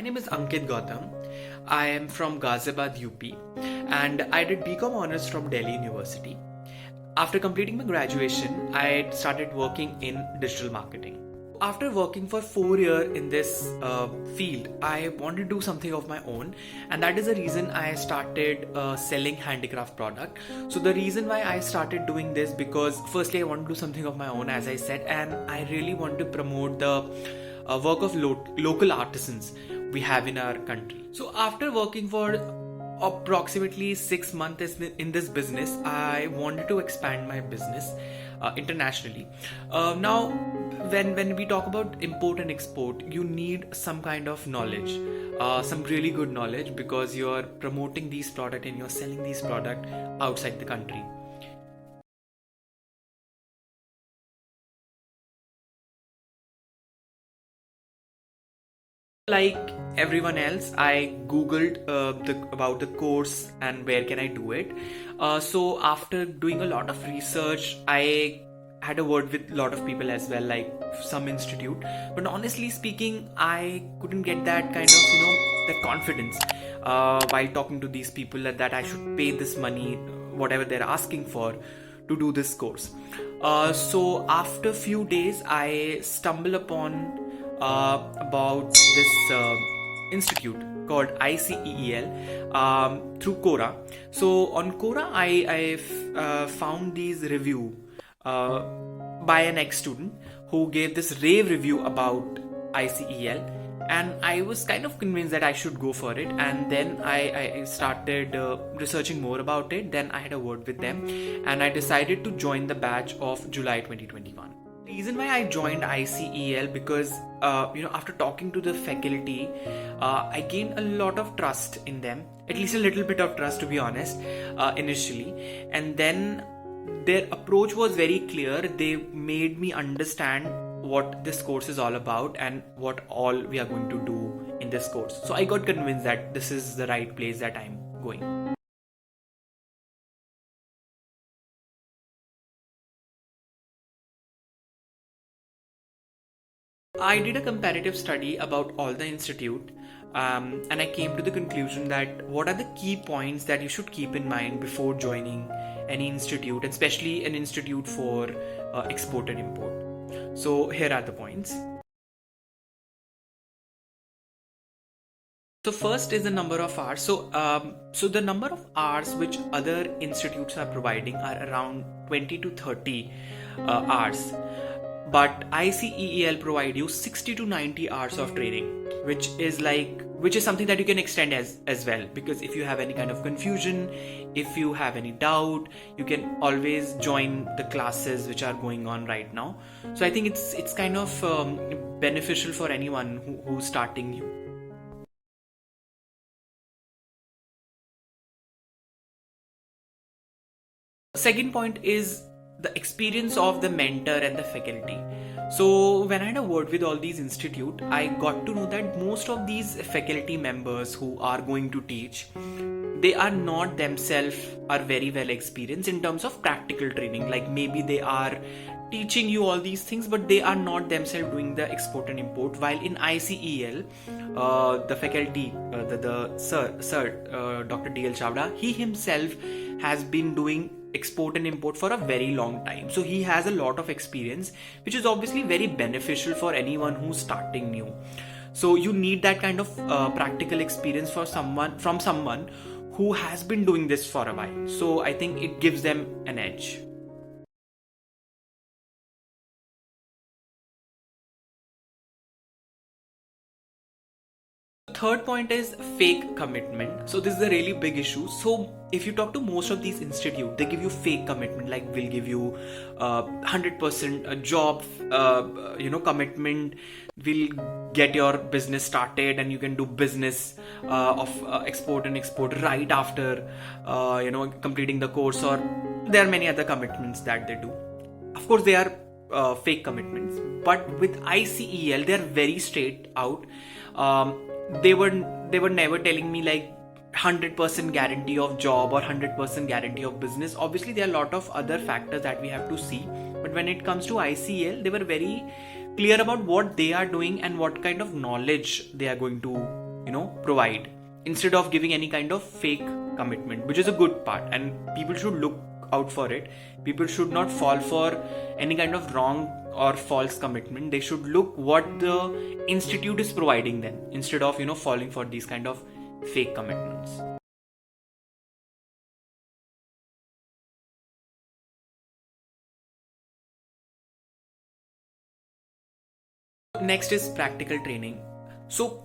name is Ankit Gautam. I am from Ghaziabad, UP, and I did BCom Honors from Delhi University. After completing my graduation, I started working in digital marketing. After working for 4 years in this field, I wanted to do something of my own, and that is the reason I started selling handicraft product. So the reason why I started doing this, because firstly I want to do something of my own, as I said, and I really want to promote the work of local artisans we have in our country. So after working for approximately 6 months in this business, I wanted to expand my business internationally. Now, when we talk about import and export, you need some kind of knowledge, some really good knowledge, because you're promoting these products and you're selling these products outside the country. Like everyone else, I googled about the course and where can I do it. So after doing a lot of research, I had a word with a lot of people as well, like some institute. But honestly speaking, I couldn't get that kind of that confidence while talking to these people that I should pay this money, whatever they're asking for, to do this course. So after few days, I stumbled upon about this institute called ICEEL through Quora. So on Quora, I found these review by an ex-student who gave this rave review about ICEEL, and I was kind of convinced that I should go for it. And then I started researching more about it. Then I had a word with them, and I decided to join the batch of July 2021. Reason why I joined ICEEL, because after talking to the faculty, I gained a lot of trust in them, at least a little bit of trust, to be honest, initially. And then their approach was very clear. They made me understand what this course is all about and what all we are going to do in this course. So I got convinced that this is the right place that I'm going. I did a comparative study about all the institute, and I came to the conclusion that what are the key points that you should keep in mind before joining any institute, especially an institute for export and import. So here are the points. So first is the number of hours. So the number of hours which other institutes are providing are around 20 to 30 hours. But ICEEL provide you 60 to 90 hours of training, which is something that you can extend as well. Because if you have any kind of confusion, if you have any doubt, you can always join the classes which are going on right now. So I think it's kind of beneficial for anyone who's starting new. Second point is the experience of the mentor and the faculty. So when I had a word with all these institute, I got to know that most of these faculty members who are going to teach, they are not themselves are very well experienced in terms of practical training. Like maybe they are teaching you all these things, but they are not themselves doing the export and import. While in ICEEL, the faculty, the sir, Dr. DL Chavda, he himself has been doing export and import for a very long time. So he has a lot of experience, which is obviously very beneficial for anyone who's starting new. So you need that kind of practical experience from someone who has been doing this for a while. So I think it gives them an edge. Third point is fake commitment. So this is a really big issue. So if you talk to most of these institutes, they give you fake commitment, like we'll give you 100% a job, commitment. We'll get your business started and you can do business of export and export right after completing the course, or there are many other commitments that they do. Of course, they are fake commitments, but with ICEEL, they are very straight out. They were never telling me like 100% guarantee of job or 100% guarantee of business. Obviously, there are a lot of other factors that we have to see. But when it comes to ICEEL, they were very clear about what they are doing and what kind of knowledge they are going to provide, instead of giving any kind of fake commitment, which is a good part, and people should look out for it. People should not fall for any kind of wrong or false commitment. They should look what the institute is providing them, instead of falling for these kind of fake commitments. Next is practical training. So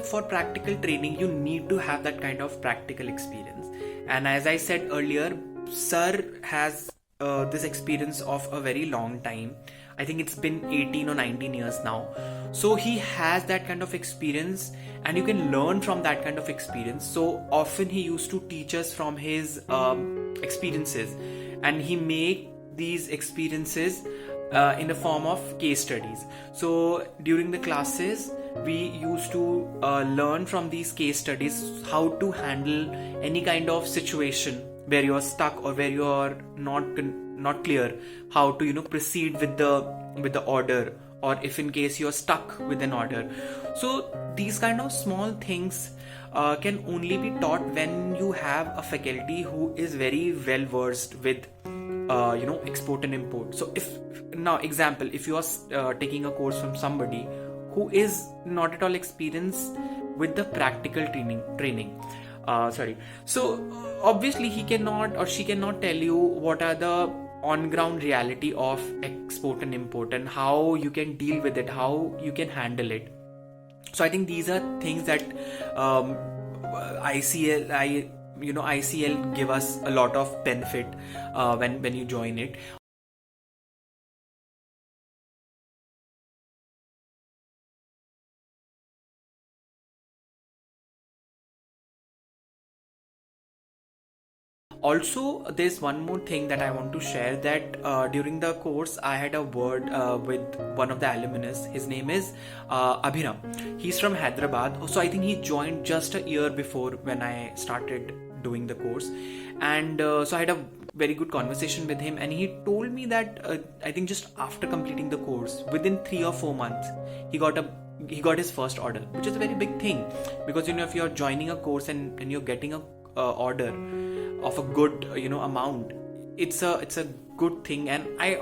for practical training you need to have that kind of practical experience, and as I said earlier, sir has this experience of a very long time. I think it's been 18 or 19 years now. So he has that kind of experience, and you can learn from that kind of experience. So often he used to teach us from his experiences, and he make these experiences in the form of case studies. So during the classes we used to learn from these case studies how to handle any kind of situation where you're stuck, or where you're not clear how to proceed with the order, or if in case you're stuck with an order. So these kind of small things can only be taught when you have a faculty who is very well versed with export and import. So if you are taking a course from somebody who is not at all experienced with the practical training, so obviously he cannot or she cannot tell you what are the on ground reality of export and import, and how you can deal with it, how you can handle it. So I think these are things that ICL give us a lot of benefit when you join it. Also, there's one more thing that I want to share, that during the course I had a word with one of the alumnus. His name is Abhiram. He's from Hyderabad. So I think he joined just a year before when I started doing the course. And so I had a very good conversation with him, and he told me that I think just after completing the course, within 3 or 4 months, he got his first order, which is a very big thing, because if you're joining a course and you're getting a order of a good amount, it's a good thing. And I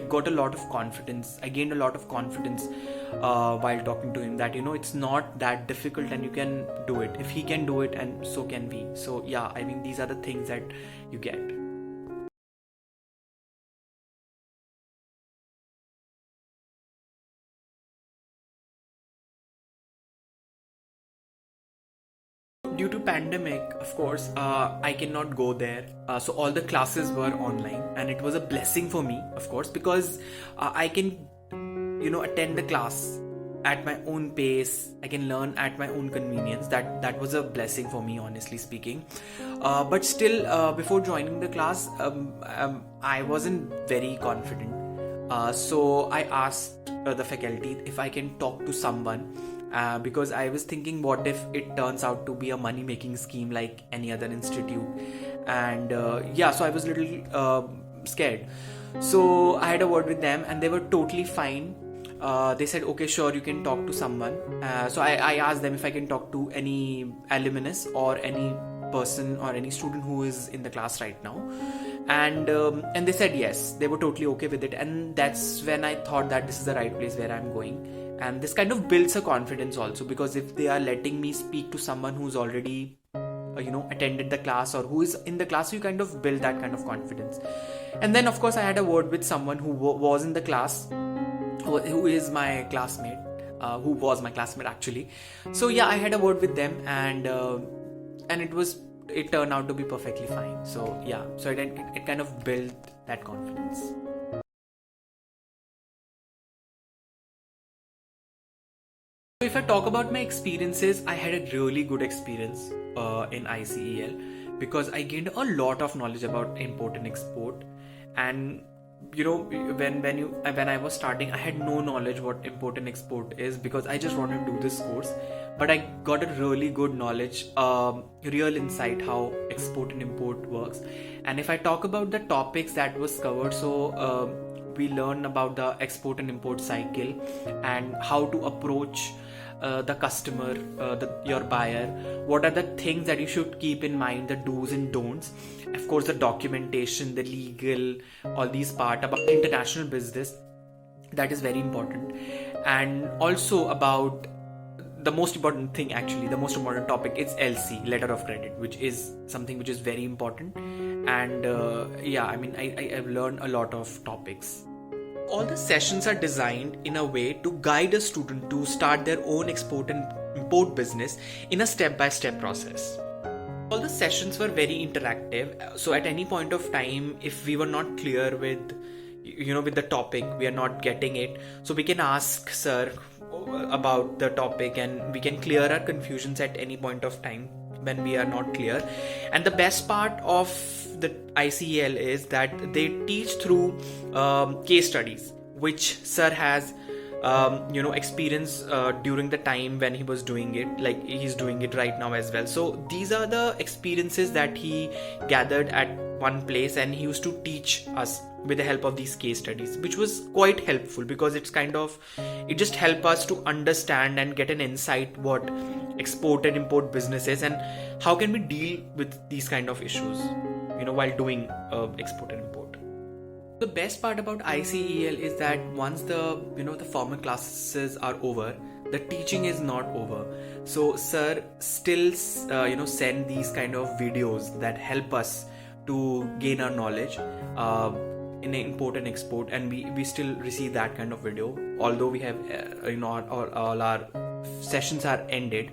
got a lot of confidence. I gained a lot of confidence while talking to him, that it's not that difficult and you can do it. If he can do it, and so can we. So yeah, I mean, these are the things that you get. Due to pandemic, of course, I cannot go there. So all the classes were online, and it was a blessing for me, of course, because I can, attend the class at my own pace. I can learn at my own convenience. That was a blessing for me, honestly speaking. But still, before joining the class, I wasn't very confident. So I asked the faculty if I can talk to someone. Because I was thinking, what if it turns out to be a money-making scheme like any other institute? And so I was a little scared. So I had a word with them, and they were totally fine. They said, okay, sure, you can talk to someone. So I asked them if I can talk to any alumnus or any person or any student who is in the class right now. And they said yes, they were totally okay with it. And that's when I thought that this is the right place where I'm going. And this kind of builds a confidence also, because if they are letting me speak to someone who's already attended the class or who is in the class, you kind of build that kind of confidence. And then of course I had a word with someone who was in the class, who is my classmate, who was my classmate actually. So yeah, I had a word with them, and it turned out to be perfectly fine. So yeah, so it kind of built that confidence. If I talk about my experiences, I had a really good experience in ICEL, because I gained a lot of knowledge about import and export. And when I was starting, I had no knowledge what import and export is, because I just wanted to do this course. But I got a really good knowledge, real insight how export and import works. And if I talk about the topics that was covered, so we learned about the export and import cycle, and how to approach the customer, your buyer, what are the things that you should keep in mind, the do's and don'ts. Of course, the documentation, the legal, all these part about international business, that is very important. And also about the most important thing, actually the most important topic, is LC, letter of credit, which is something which is very important. And I've learned a lot of topics. All the sessions are designed in a way to guide a student to start their own export and import business in a step-by-step process. All the sessions were very interactive, so at any point of time, if we were not clear with the topic, we are not getting it, so we can ask sir about the topic and we can clear our confusions at any point of time when we are not clear. And the best part of the ICEL is that they teach through case studies, which sir has experience during the time when he was doing it, like he's doing it right now as well. So these are the experiences that he gathered at one place, and he used to teach us with the help of these case studies, which was quite helpful because it just helped us to understand and get an insight what export and import business is and how can we deal with these kind of issues while doing export and import. The best part about ICEL is that once the formal classes are over, the teaching is not over. So sir still send these kind of videos that help us to gain our knowledge in import and export, and we still receive that kind of video, although we have all our sessions are ended,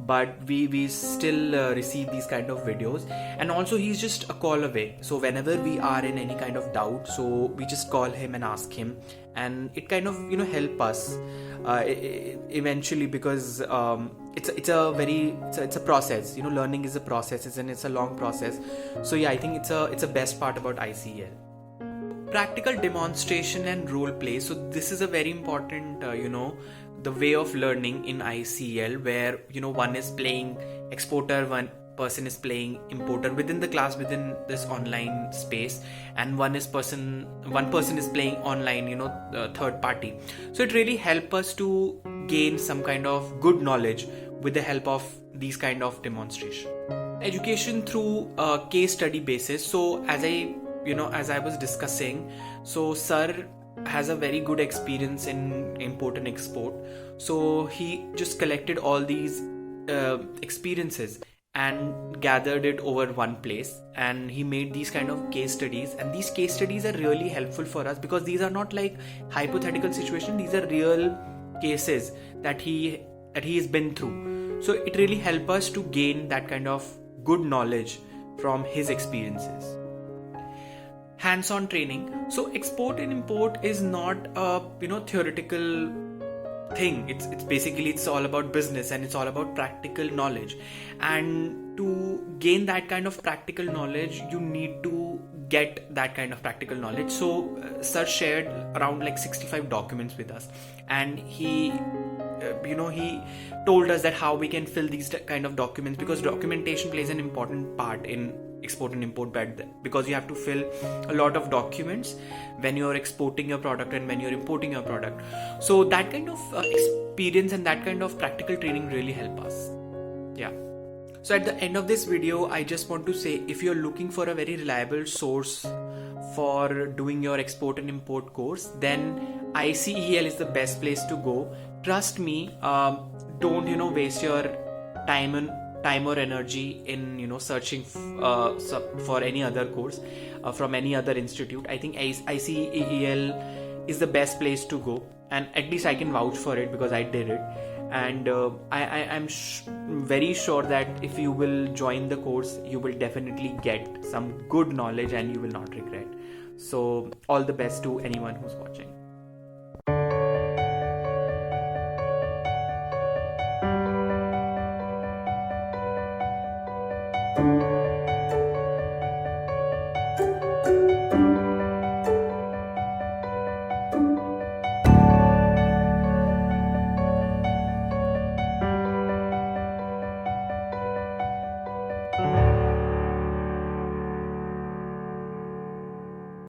but we still receive these kind of videos. And also he's just a call away, so whenever we are in any kind of doubt, so we just call him and ask him, and it kind of help us eventually, because it's a process. Learning is a process, and it's a long process. So yeah, I think it's a best part about ICEL. Practical demonstration and role play. So this is a very important the way of learning in ICEL, where one is playing exporter, one person is playing importer within the class, within this online space, and one person is playing online third party. So it really helps us to gain some kind of good knowledge with the help of these kind of demonstration. Education through case study basis. So as I was discussing, so sir has a very good experience in import and export, so he just collected all these experiences and gathered it over one place, and he made these kind of case studies. And these case studies are really helpful for us because these are not like hypothetical situations, these are real cases that he has been through. So it really helps us to gain that kind of good knowledge from his experiences. Hands-on training. So export and import is not a theoretical thing. It's all about business, and it's all about practical knowledge. And to gain that kind of practical knowledge, you need to get that kind of practical knowledge. So sir shared around like 65 documents with us, and he told us that how we can fill these kind of documents, because documentation plays an important part in export and import, because you have to fill a lot of documents when you're exporting your product and when you're importing your product. So that kind of experience and that kind of practical training really help us. Yeah. So at the end of this video, I just want to say, if you're looking for a very reliable source for doing your export and import course, then ICEL is the best place to go. Trust me, don't waste your time or energy in searching for any other course from any other institute. I think ICEL is the best place to go, and at least I can vouch for it because I did it. And I'm very sure that if you will join the course, you will definitely get some good knowledge and you will not regret. So all the best to anyone who's watching.